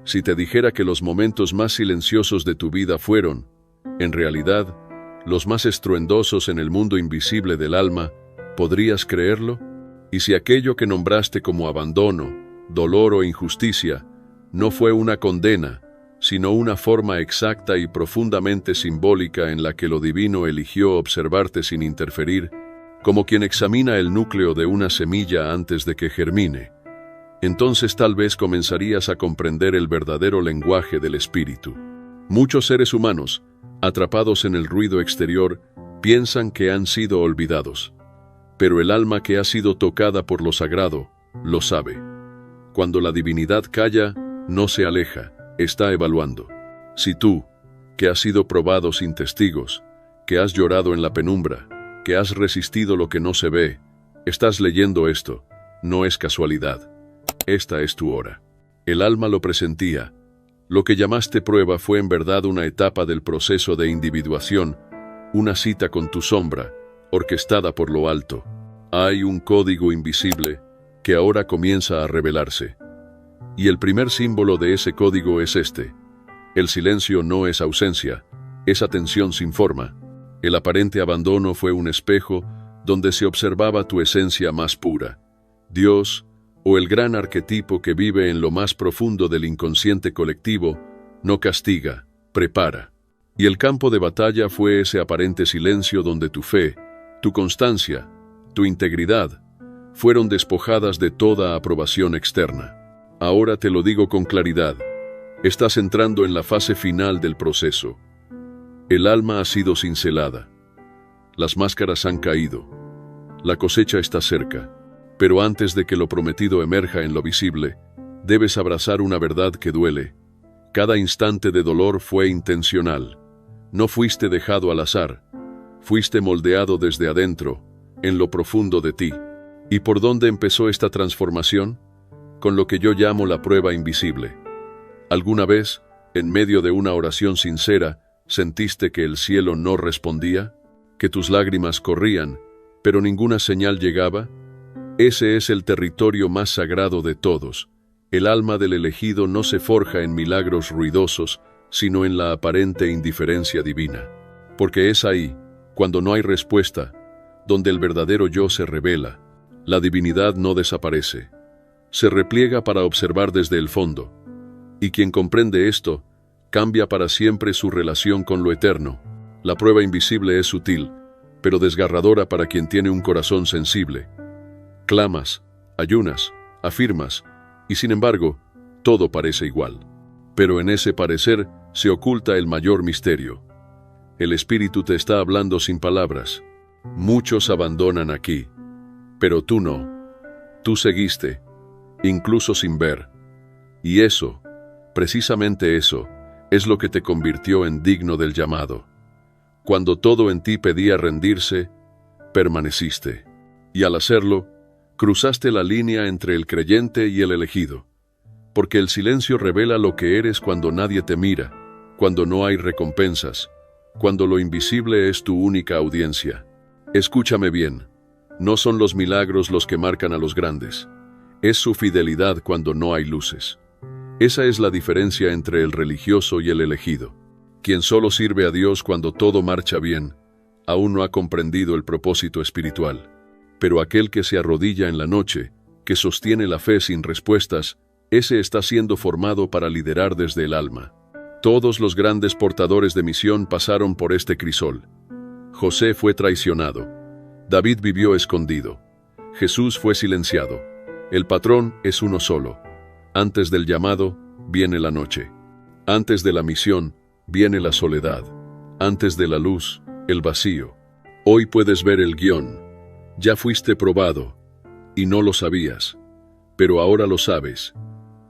Si te dijera que los momentos más silenciosos de tu vida fueron, en realidad, los más estruendosos en el mundo invisible del alma, ¿podrías creerlo? Y si aquello que nombraste como abandono, dolor o injusticia no fue una condena, sino una forma exacta y profundamente simbólica en la que lo divino eligió observarte sin interferir, como quien examina el núcleo de una semilla antes de que germine, entonces tal vez comenzarías a comprender el verdadero lenguaje del espíritu. Muchos seres humanos, atrapados en el ruido exterior, piensan que han sido olvidados. Pero el alma que ha sido tocada por lo sagrado, lo sabe. Cuando la divinidad calla, no se aleja, está evaluando. Si tú, que has sido probado sin testigos, que has llorado en la penumbra, que has resistido lo que no se ve, estás leyendo esto, no es casualidad. Esta es tu hora. El alma lo presentía. Lo que llamaste prueba fue en verdad una etapa del proceso de individuación, una cita con tu sombra, orquestada por lo alto. Hay un código invisible que ahora comienza a revelarse. Y el primer símbolo de ese código es este. El silencio no es ausencia, es atención sin forma. El aparente abandono fue un espejo donde se observaba tu esencia más pura. Dios, o el gran arquetipo que vive en lo más profundo del inconsciente colectivo, no castiga, prepara. Y el campo de batalla fue ese aparente silencio donde tu fe, tu constancia, tu integridad, fueron despojadas de toda aprobación externa. Ahora te lo digo con claridad, estás entrando en la fase final del proceso. El alma ha sido cincelada. Las máscaras han caído. La cosecha está cerca. Pero antes de que lo prometido emerja en lo visible, debes abrazar una verdad que duele. Cada instante de dolor fue intencional. No fuiste dejado al azar. Fuiste moldeado desde adentro, en lo profundo de ti. ¿Y por dónde empezó esta transformación? Con lo que yo llamo la prueba invisible. ¿Alguna vez, en medio de una oración sincera, sentiste que el cielo no respondía? ¿Que tus lágrimas corrían, pero ninguna señal llegaba? Ese es el territorio más sagrado de todos. El alma del elegido no se forja en milagros ruidosos, sino en la aparente indiferencia divina. Porque es ahí, cuando no hay respuesta, donde el verdadero yo se revela. La divinidad no desaparece. Se repliega para observar desde el fondo. Y quien comprende esto, cambia para siempre su relación con lo eterno. La prueba invisible es sutil, pero desgarradora para quien tiene un corazón sensible. Clamas, ayunas, afirmas, y sin embargo, todo parece igual. Pero en ese parecer se oculta el mayor misterio. El Espíritu te está hablando sin palabras. Muchos abandonan aquí, pero tú no. Tú seguiste, incluso sin ver. Y eso, precisamente eso, es lo que te convirtió en digno del llamado. Cuando todo en ti pedía rendirse, permaneciste. Y al hacerlo, cruzaste la línea entre el creyente y el elegido. Porque el silencio revela lo que eres cuando nadie te mira, cuando no hay recompensas, cuando lo invisible es tu única audiencia. Escúchame bien, no son los milagros los que marcan a los grandes. Es su fidelidad cuando no hay luces. Esa es la diferencia entre el religioso y el elegido. Quien solo sirve a Dios cuando todo marcha bien, aún no ha comprendido el propósito espiritual. Pero aquel que se arrodilla en la noche, que sostiene la fe sin respuestas, ese está siendo formado para liderar desde el alma. Todos los grandes portadores de misión pasaron por este crisol. José fue traicionado. David vivió escondido. Jesús fue silenciado. El patrón es uno solo. Antes del llamado, viene la noche. Antes de la misión, viene la soledad. Antes de la luz, el vacío. Hoy puedes ver el guión. Ya fuiste probado, y no lo sabías, pero ahora lo sabes,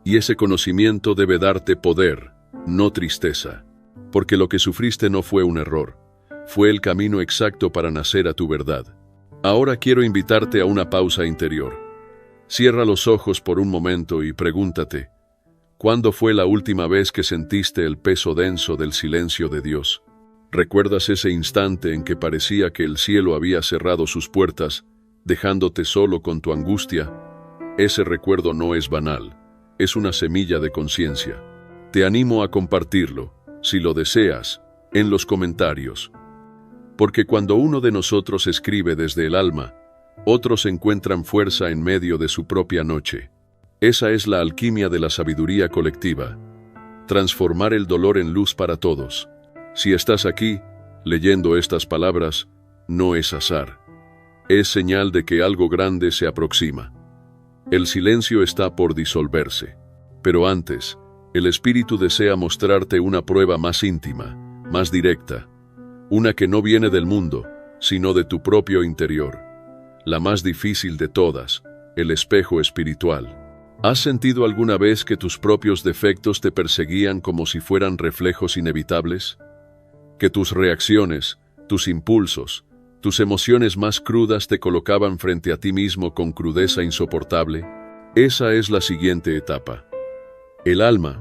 y ese conocimiento debe darte poder, no tristeza, porque lo que sufriste no fue un error, fue el camino exacto para nacer a tu verdad. Ahora quiero invitarte a una pausa interior. Cierra los ojos por un momento y pregúntate, ¿cuándo fue la última vez que sentiste el peso denso del silencio de Dios? ¿Recuerdas ese instante en que parecía que el cielo había cerrado sus puertas, dejándote solo con tu angustia? Ese recuerdo no es banal, es una semilla de conciencia. Te animo a compartirlo, si lo deseas, en los comentarios. Porque cuando uno de nosotros escribe desde el alma, otros encuentran fuerza en medio de su propia noche. Esa es la alquimia de la sabiduría colectiva. Transformar el dolor en luz para todos. Si estás aquí, leyendo estas palabras, no es azar. Es señal de que algo grande se aproxima. El silencio está por disolverse. Pero antes, el Espíritu desea mostrarte una prueba más íntima, más directa. Una que no viene del mundo, sino de tu propio interior. La más difícil de todas, el espejo espiritual. ¿Has sentido alguna vez que tus propios defectos te perseguían como si fueran reflejos inevitables? Que tus reacciones, tus impulsos, tus emociones más crudas te colocaban frente a ti mismo con crudeza insoportable. Esa es la siguiente etapa. El alma,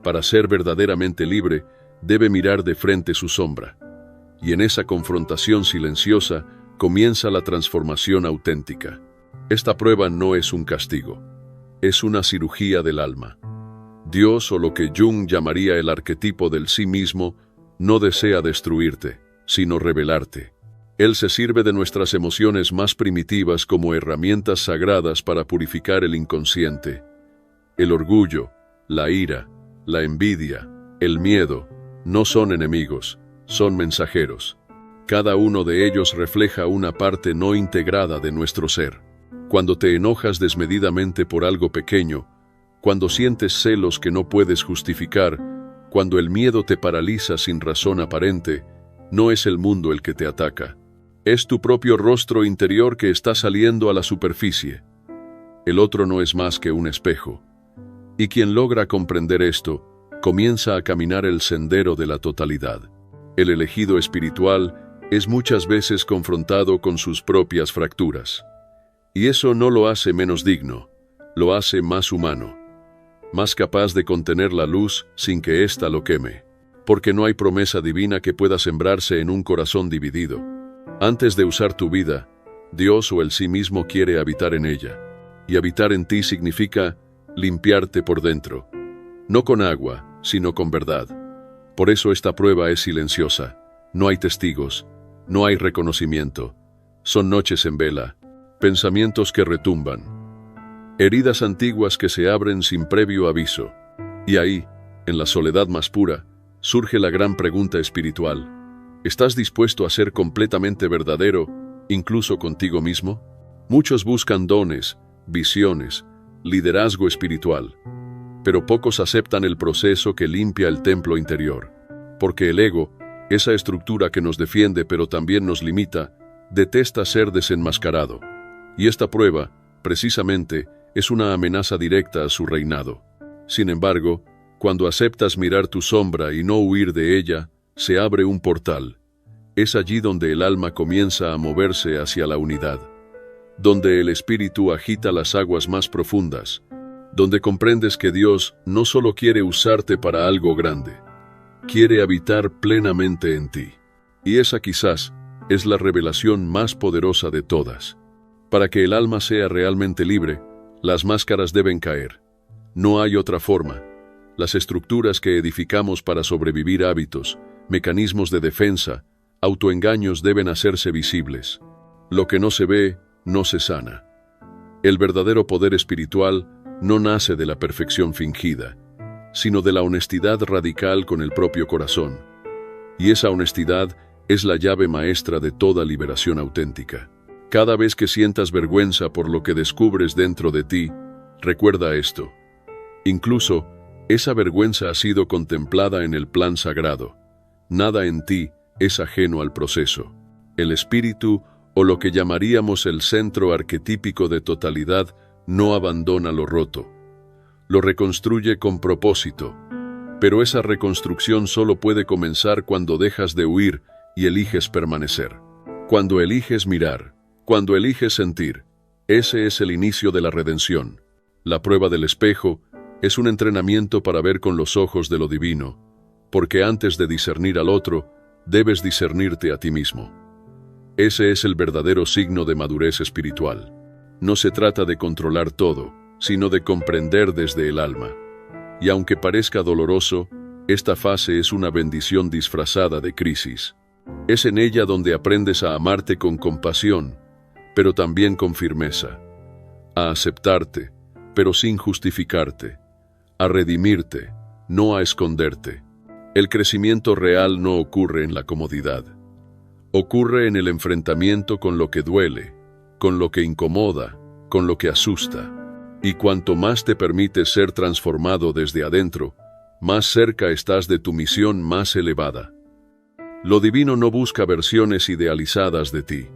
para ser verdaderamente libre, debe mirar de frente su sombra. Y en esa confrontación silenciosa comienza la transformación auténtica. Esta prueba no es un castigo, es una cirugía del alma. Dios, o lo que Jung llamaría el arquetipo del sí mismo, no desea destruirte, sino revelarte. Él se sirve de nuestras emociones más primitivas como herramientas sagradas para purificar el inconsciente. El orgullo, la ira, la envidia, el miedo, no son enemigos, son mensajeros. Cada uno de ellos refleja una parte no integrada de nuestro ser. Cuando te enojas desmedidamente por algo pequeño, cuando sientes celos que no puedes justificar, cuando el miedo te paraliza sin razón aparente, no es el mundo el que te ataca. Es tu propio rostro interior que está saliendo a la superficie. El otro no es más que un espejo. Y quien logra comprender esto, comienza a caminar el sendero de la totalidad. El elegido espiritual es muchas veces confrontado con sus propias fracturas. Y eso no lo hace menos digno, lo hace más humano, más capaz de contener la luz sin que ésta lo queme. Porque no hay promesa divina que pueda sembrarse en un corazón dividido. Antes de usar tu vida, Dios o el sí mismo quiere habitar en ella. Y habitar en ti significa limpiarte por dentro. No con agua, sino con verdad. Por eso esta prueba es silenciosa. No hay testigos, no hay reconocimiento. Son noches en vela, pensamientos que retumban. Heridas antiguas que se abren sin previo aviso. Y ahí, en la soledad más pura, surge la gran pregunta espiritual. ¿Estás dispuesto a ser completamente verdadero, incluso contigo mismo? Muchos buscan dones, visiones, liderazgo espiritual, pero pocos aceptan el proceso que limpia el templo interior. Porque el ego, esa estructura que nos defiende pero también nos limita, detesta ser desenmascarado. Y esta prueba, precisamente, es una amenaza directa a su reinado. Sin embargo, cuando aceptas mirar tu sombra y no huir de ella, se abre un portal. Es allí donde el alma comienza a moverse hacia la unidad, donde el espíritu agita las aguas más profundas, donde comprendes que Dios no solo quiere usarte para algo grande, quiere habitar plenamente en ti. Y esa quizás es la revelación más poderosa de todas. Para que el alma sea realmente libre, las máscaras deben caer. No hay otra forma. Las estructuras que edificamos para sobrevivir, hábitos, mecanismos de defensa, autoengaños deben hacerse visibles. Lo que no se ve, no se sana. El verdadero poder espiritual no nace de la perfección fingida, sino de la honestidad radical con el propio corazón. Y esa honestidad es la llave maestra de toda liberación auténtica. Cada vez que sientas vergüenza por lo que descubres dentro de ti, recuerda esto. Incluso, esa vergüenza ha sido contemplada en el plan sagrado. Nada en ti es ajeno al proceso. El espíritu, o lo que llamaríamos el centro arquetípico de totalidad, no abandona lo roto. Lo reconstruye con propósito. Pero esa reconstrucción solo puede comenzar cuando dejas de huir y eliges permanecer. Cuando eliges mirar, cuando eliges sentir, ese es el inicio de la redención. La prueba del espejo es un entrenamiento para ver con los ojos de lo divino, porque antes de discernir al otro, debes discernirte a ti mismo. Ese es el verdadero signo de madurez espiritual. No se trata de controlar todo, sino de comprender desde el alma. Y aunque parezca doloroso, esta fase es una bendición disfrazada de crisis. Es en ella donde aprendes a amarte con compasión, pero también con firmeza, a aceptarte, pero sin justificarte, a redimirte, no a esconderte. El crecimiento real no ocurre en la comodidad. Ocurre en el enfrentamiento con lo que duele, con lo que incomoda, con lo que asusta. Y cuanto más te permites ser transformado desde adentro, más cerca estás de tu misión más elevada. Lo divino no busca versiones idealizadas de ti.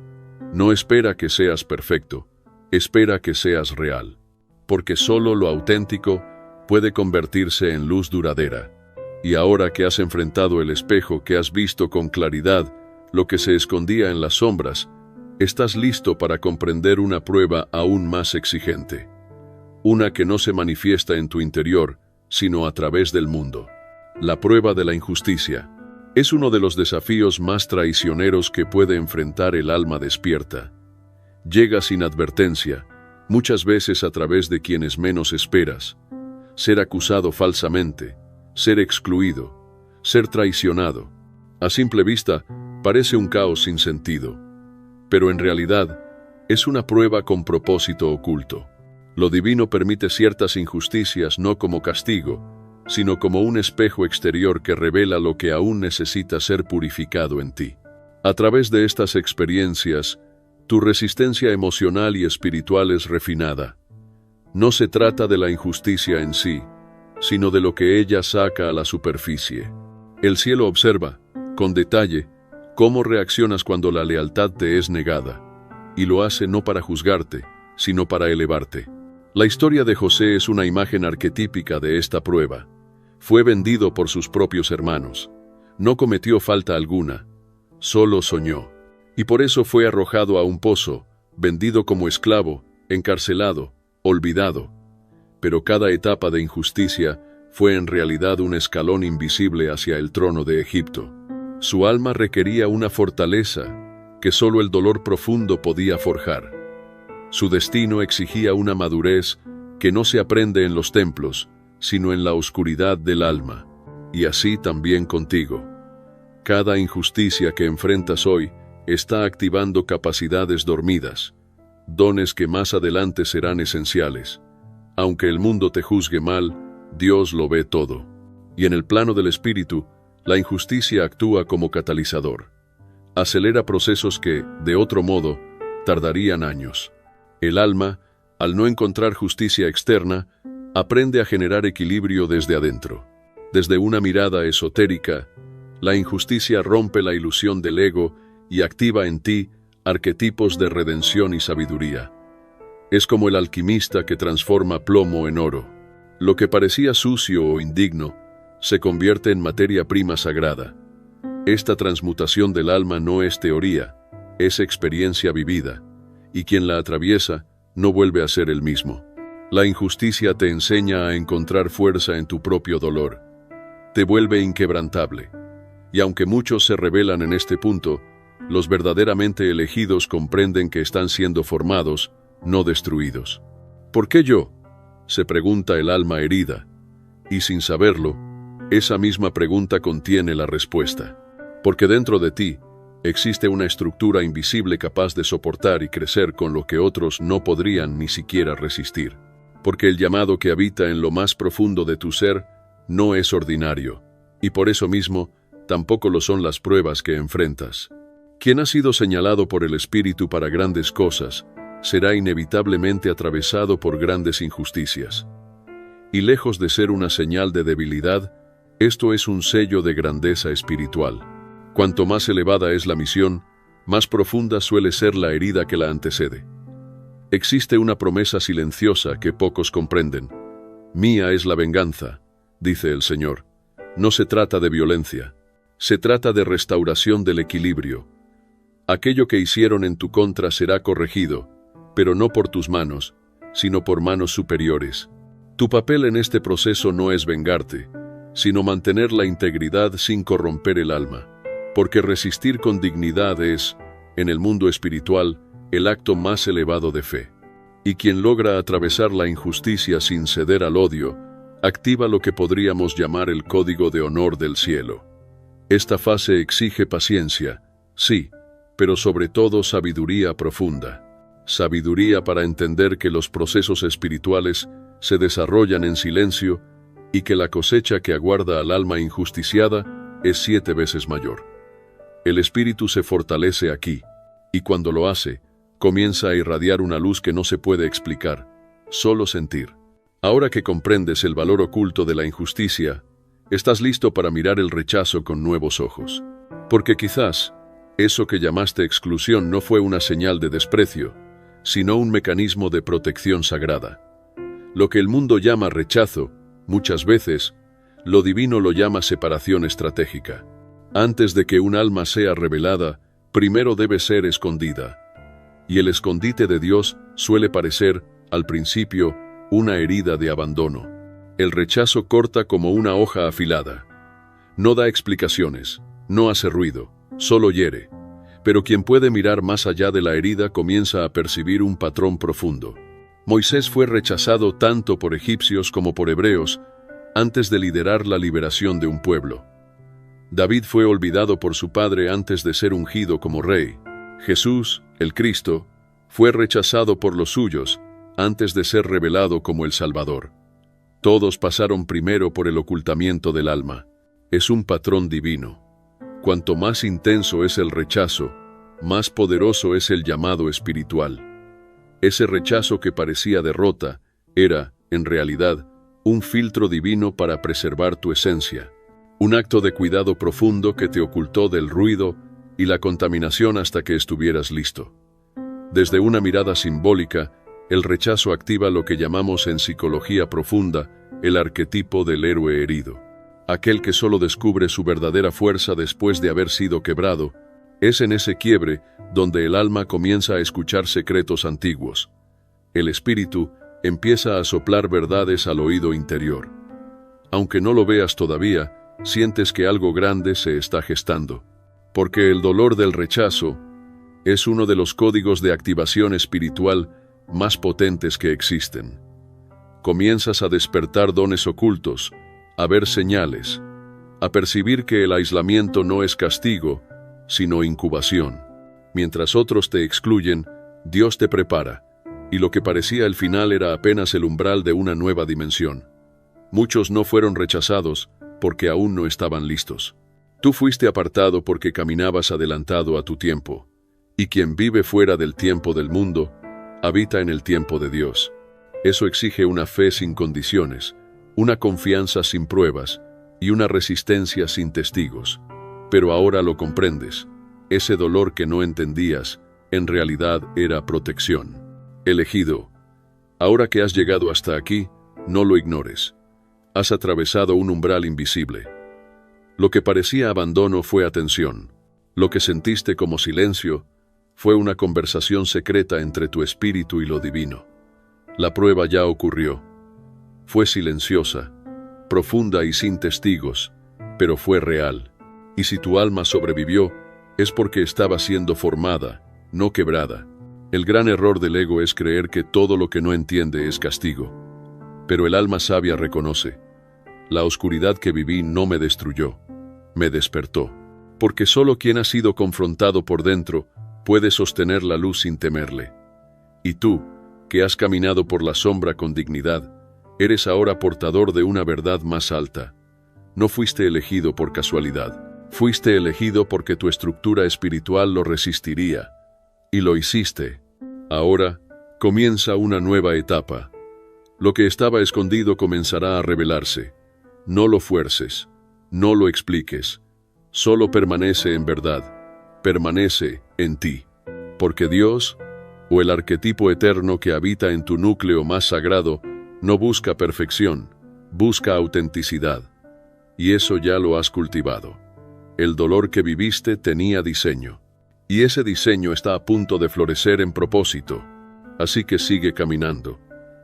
No espera que seas perfecto, espera que seas real. Porque solo lo auténtico puede convertirse en luz duradera. Y ahora que has enfrentado el espejo, que has visto con claridad lo que se escondía en las sombras, estás listo para comprender una prueba aún más exigente. Una que no se manifiesta en tu interior, sino a través del mundo. La prueba de la injusticia es uno de los desafíos más traicioneros que puede enfrentar el alma despierta. Llega sin advertencia, muchas veces a través de quienes menos esperas. Ser acusado falsamente, ser excluido, ser traicionado. A simple vista, parece un caos sin sentido, pero en realidad es una prueba con propósito oculto. Lo divino permite ciertas injusticias no como castigo, sino como un espejo exterior que revela lo que aún necesita ser purificado en ti. A través de estas experiencias, tu resistencia emocional y espiritual es refinada. No se trata de la injusticia en sí, sino de lo que ella saca a la superficie. El cielo observa, con detalle, cómo reaccionas cuando la lealtad te es negada, y lo hace no para juzgarte, sino para elevarte. La historia de José es una imagen arquetípica de esta prueba. Fue vendido por sus propios hermanos. No cometió falta alguna, solo soñó. Y por eso fue arrojado a un pozo, vendido como esclavo, encarcelado, olvidado. Pero cada etapa de injusticia fue en realidad un escalón invisible hacia el trono de Egipto. Su alma requería una fortaleza que solo el dolor profundo podía forjar. Su destino exigía una madurez que no se aprende en los templos, sino en la oscuridad del alma. Y así también contigo. Cada injusticia que enfrentas hoy está activando capacidades dormidas, dones que más adelante serán esenciales. Aunque el mundo te juzgue mal, Dios lo ve todo. Y en el plano del espíritu, la injusticia actúa como catalizador. Acelera procesos que, de otro modo, tardarían años. El alma, al no encontrar justicia externa, aprende a generar equilibrio desde adentro. Desde una mirada esotérica, la injusticia rompe la ilusión del ego y activa en ti arquetipos de redención y sabiduría. Es como el alquimista que transforma plomo en oro. Lo que parecía sucio o indigno se convierte en materia prima sagrada. Esta transmutación del alma no es teoría, es experiencia vivida, y quien la atraviesa no vuelve a ser el mismo. La injusticia te enseña a encontrar fuerza en tu propio dolor. Te vuelve inquebrantable. Y aunque muchos se rebelan en este punto, los verdaderamente elegidos comprenden que están siendo formados, no destruidos. ¿Por qué yo?, se pregunta el alma herida, y sin saberlo, esa misma pregunta contiene la respuesta. Porque dentro de ti existe una estructura invisible capaz de soportar y crecer con lo que otros no podrían ni siquiera resistir. Porque el llamado que habita en lo más profundo de tu ser no es ordinario, y por eso mismo tampoco lo son las pruebas que enfrentas. Quien ha sido señalado por el Espíritu para grandes cosas, será inevitablemente atravesado por grandes injusticias. Y lejos de ser una señal de debilidad, esto es un sello de grandeza espiritual. Cuanto más elevada es la misión, más profunda suele ser la herida que la antecede. Existe una promesa silenciosa que pocos comprenden. Mía es la venganza, dice el Señor. No se trata de violencia, se trata de restauración del equilibrio. Aquello que hicieron en tu contra será corregido, pero no por tus manos, sino por manos superiores. Tu papel en este proceso no es vengarte, sino mantener la integridad sin corromper el alma. Porque resistir con dignidad es, en el mundo espiritual, el acto más elevado de fe. Y quien logra atravesar la injusticia sin ceder al odio, activa lo que podríamos llamar el código de honor del cielo. Esta fase exige paciencia, sí, pero sobre todo sabiduría profunda. Sabiduría para entender que los procesos espirituales se desarrollan en silencio y que la cosecha que aguarda al alma injusticiada es 7 veces mayor. El espíritu se fortalece aquí, y cuando lo hace, comienza a irradiar una luz que no se puede explicar, solo sentir. Ahora que comprendes el valor oculto de la injusticia, estás listo para mirar el rechazo con nuevos ojos. Porque quizás eso que llamaste exclusión no fue una señal de desprecio, sino un mecanismo de protección sagrada. Lo que el mundo llama rechazo, muchas veces, lo divino lo llama separación estratégica. Antes de que un alma sea revelada, primero debe ser escondida. Y el escondite de Dios suele parecer, al principio, una herida de abandono. El rechazo corta como una hoja afilada. No da explicaciones, no hace ruido, solo hiere. Pero quien puede mirar más allá de la herida comienza a percibir un patrón profundo. Moisés fue rechazado tanto por egipcios como por hebreos antes de liderar la liberación de un pueblo. David fue olvidado por su padre antes de ser ungido como rey. Jesús, el Cristo, fue rechazado por los suyos antes de ser revelado como el Salvador. Todos pasaron primero por el ocultamiento del alma. Es un patrón divino. Cuanto más intenso es el rechazo, más poderoso es el llamado espiritual. Ese rechazo que parecía derrota era, en realidad, un filtro divino para preservar tu esencia. Un acto de cuidado profundo que te ocultó del ruido y la contaminación hasta que estuvieras listo. Desde una mirada simbólica, el rechazo activa lo que llamamos en psicología profunda el arquetipo del héroe herido. Aquel que solo descubre su verdadera fuerza después de haber sido quebrado. Es en ese quiebre donde el alma comienza a escuchar secretos antiguos. El espíritu empieza a soplar verdades al oído interior. Aunque no lo veas todavía, sientes que algo grande se está gestando. Porque el dolor del rechazo es uno de los códigos de activación espiritual más potentes que existen. Comienzas a despertar dones ocultos, a ver señales, a percibir que el aislamiento no es castigo, sino incubación. Mientras otros te excluyen, Dios te prepara, y lo que parecía el final era apenas el umbral de una nueva dimensión. Muchos no fueron rechazados porque aún no estaban listos. Tú fuiste apartado porque caminabas adelantado a tu tiempo, y quien vive fuera del tiempo del mundo, habita en el tiempo de Dios. Eso exige una fe sin condiciones, una confianza sin pruebas y una resistencia sin testigos. Pero ahora lo comprendes. Ese dolor que no entendías, en realidad era protección. Elegido, ahora que has llegado hasta aquí, no lo ignores. Has atravesado un umbral invisible. Lo que parecía abandono fue atención. Lo que sentiste como silencio fue una conversación secreta entre tu espíritu y lo divino. La prueba ya ocurrió. Fue silenciosa, profunda y sin testigos, pero fue real. Y si tu alma sobrevivió, es porque estaba siendo formada, no quebrada. El gran error del ego es creer que todo lo que no entiende es castigo. Pero el alma sabia reconoce: la oscuridad que viví no me destruyó, me despertó. Porque solo quien ha sido confrontado por dentro puede sostener la luz sin temerle. Y tú, que has caminado por la sombra con dignidad, eres ahora portador de una verdad más alta. No fuiste elegido por casualidad. Fuiste elegido porque tu estructura espiritual lo resistiría. Y lo hiciste. Ahora comienza una nueva etapa. Lo que estaba escondido comenzará a revelarse. No lo fuerces, no lo expliques. Solo permanece en verdad. Permanece en ti. Porque Dios, o el arquetipo eterno que habita en tu núcleo más sagrado, no busca perfección, busca autenticidad. Y eso ya lo has cultivado. El dolor que viviste tenía diseño. Y ese diseño está a punto de florecer en propósito. Así que sigue caminando,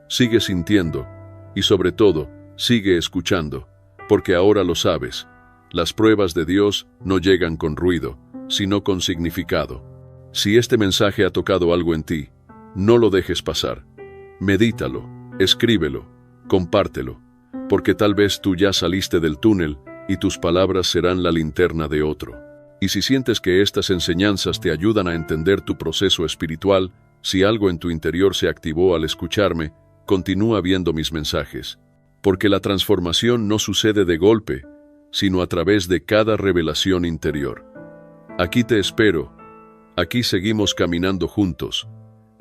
sigue sintiendo, y sobre todo, sigue escuchando, porque ahora lo sabes. Las pruebas de Dios no llegan con ruido, sino con significado. Si este mensaje ha tocado algo en ti, no lo dejes pasar. Medítalo, escríbelo, compártelo, porque tal vez tú ya saliste del túnel y tus palabras serán la linterna de otro. Y si sientes que estas enseñanzas te ayudan a entender tu proceso espiritual, si algo en tu interior se activó al escucharme, continúa viendo mis mensajes. Porque la transformación no sucede de golpe, sino a través de cada revelación interior. Aquí te espero. Aquí seguimos caminando juntos.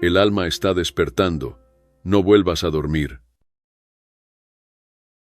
El alma está despertando. No vuelvas a dormir.